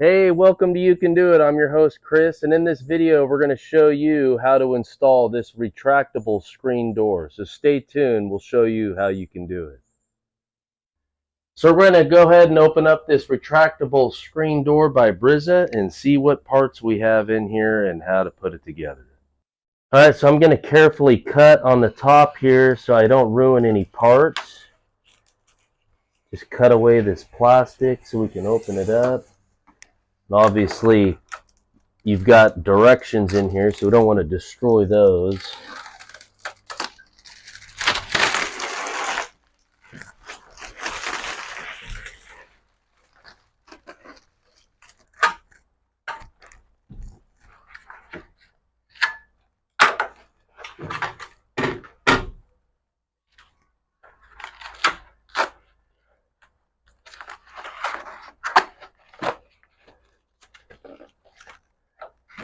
Hey, welcome to You Can Do It. I'm your host, Chris, and in this video, we're going to show you how to install this retractable screen door. So stay tuned. We'll show you how you can do it. So we're going to go ahead and open up this retractable screen door by Brisa and see what parts we have in here and how to put it together. All right, so I'm going to carefully cut on the top here so I don't ruin any parts. Just cut away this plastic so we can open it up. And obviously, you've got directions in here, so we don't want to destroy those.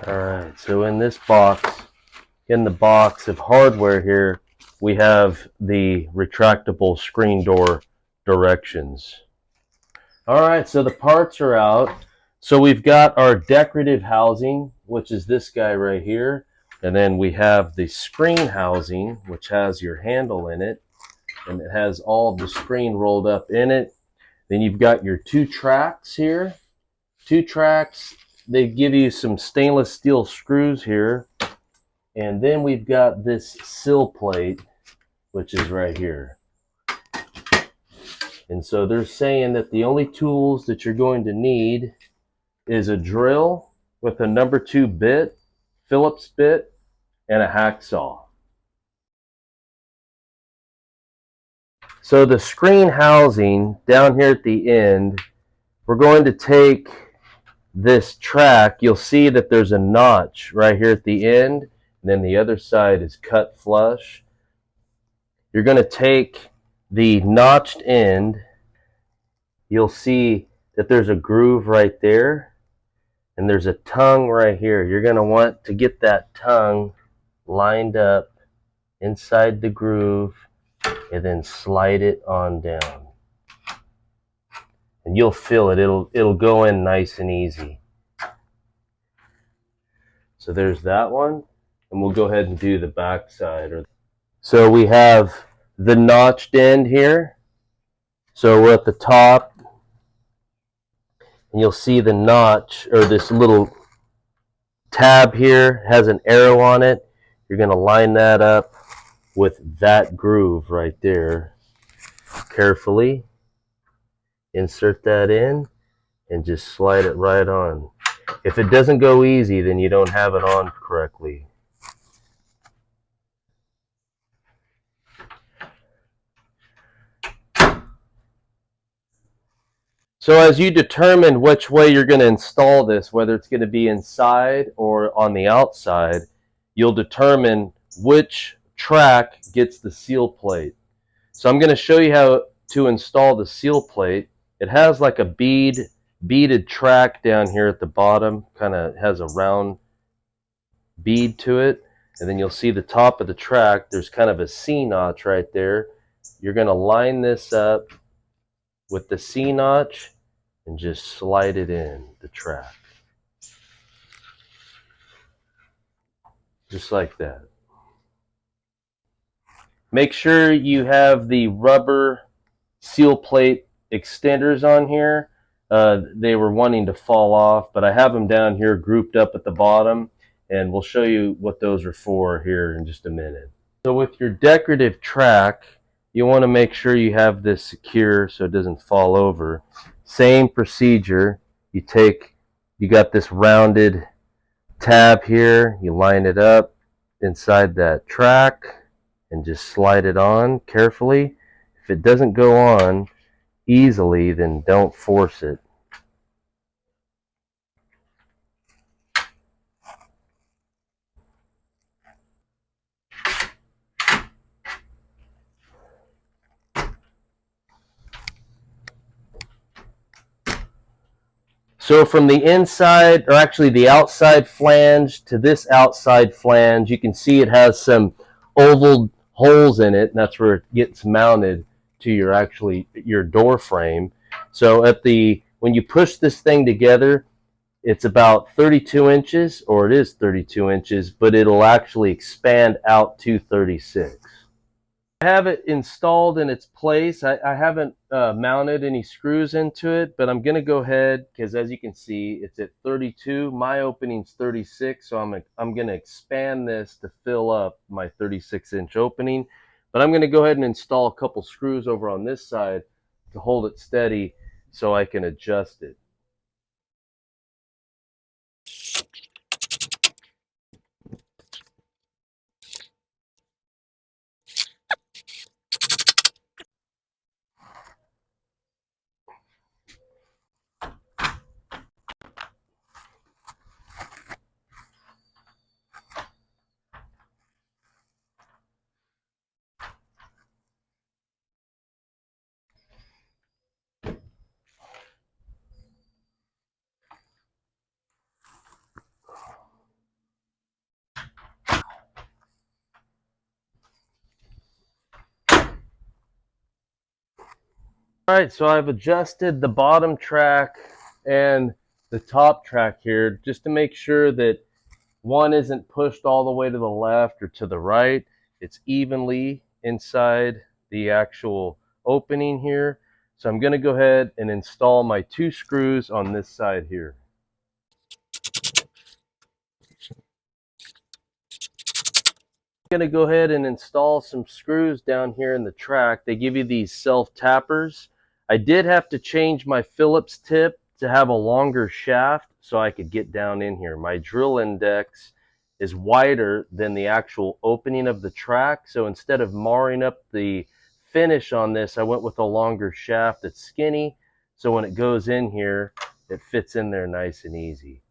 Alright, so in this box, in the box of hardware here, we have the retractable screen door directions. Alright, so the parts are out. So we've got our decorative housing, which is this guy right here. And then we have the screen housing, which has your handle in it. And it has all of the screen rolled up in it. Then you've got your two tracks here. Two tracks. They give you some stainless steel screws here. And then we've got this sill plate, which is right here. And so they're saying that the only tools that you're going to need is a drill with a number 2 bit, Phillips bit, and a hacksaw. So the screen housing down here at the end, we're going to take this track. You'll see that there's a notch right here at the end, and then the other side is cut flush. You're going to take the notched end. You'll see that there's a groove right there, and there's a tongue right here. You're going to want to get that tongue lined up inside the groove and then slide it on down. And you'll feel it. It'll go in nice and easy. So there's that one, and we'll go ahead and do the back side. So we have the notched end here. So we're at the top, and you'll see the notch, or this little tab here has an arrow on it. You're going to line that up with that groove right there. Carefully insert that in and just slide it right on. If it doesn't go easy, then you don't have it on correctly. So as you determine which way you're going to install this, whether it's going to be inside or on the outside, you'll determine which track gets the seal plate. So I'm going to show you how to install the seal plate. It has like a beaded track down here at the bottom, kind of has a round bead to it, and then you'll see the top of the track, there's kind of a C-notch right there. You're going to line this up with the C-notch and just slide it in the track. Just like that. Make sure you have the rubber seal plate extenders on here. They were wanting to fall off, but I have them down here grouped up at the bottom, and we'll show you what those are for here in just a minute. So with your decorative track, you want to make sure you have this secure so it doesn't fall over. Same procedure. You got this rounded tab here, you line it up inside that track and just slide it on carefully. If it doesn't go on easily, then don't force it. So from the inside, or actually the outside flange to this outside flange, you can see it has some oval holes in it, and that's where it gets mounted to your door frame. So when you push this thing together, It's about 32 inches, or it is 32 inches, but it'll actually expand out to 36. I have it installed in its place. I haven't mounted any screws into it, but I'm going to go ahead because, as you can see, it's at 32. My opening's 36, so I'm going to expand this to fill up my 36-inch opening. But I'm going to go ahead and install a couple screws over on this side to hold it steady so I can adjust it. All right, so I've adjusted the bottom track and the top track here just to make sure that one isn't pushed all the way to the left or to the right. It's evenly inside the actual opening here. So I'm going to go ahead and install my 2 screws on this side here. I'm going to go ahead and install some screws down here in the track. They give you these self-tappers. I did have to change my Phillips tip to have a longer shaft so I could get down in here. My drill index is wider than the actual opening of the track, so instead of marring up the finish on this, I went with a longer shaft that's skinny, so when it goes in here, it fits in there nice and easy.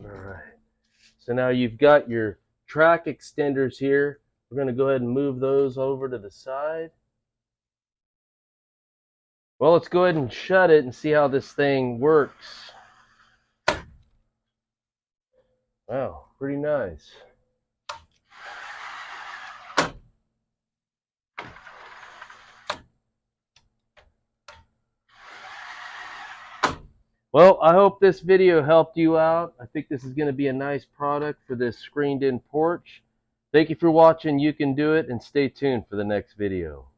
All right. So now you've got your track extenders here. We're going to go ahead and move those over to the side. Well, let's go ahead and shut it and see how this thing works. Wow, pretty nice. Well, I hope this video helped you out. I think this is going to be a nice product for this screened-in porch. Thank you for watching. You can do it, and stay tuned for the next video.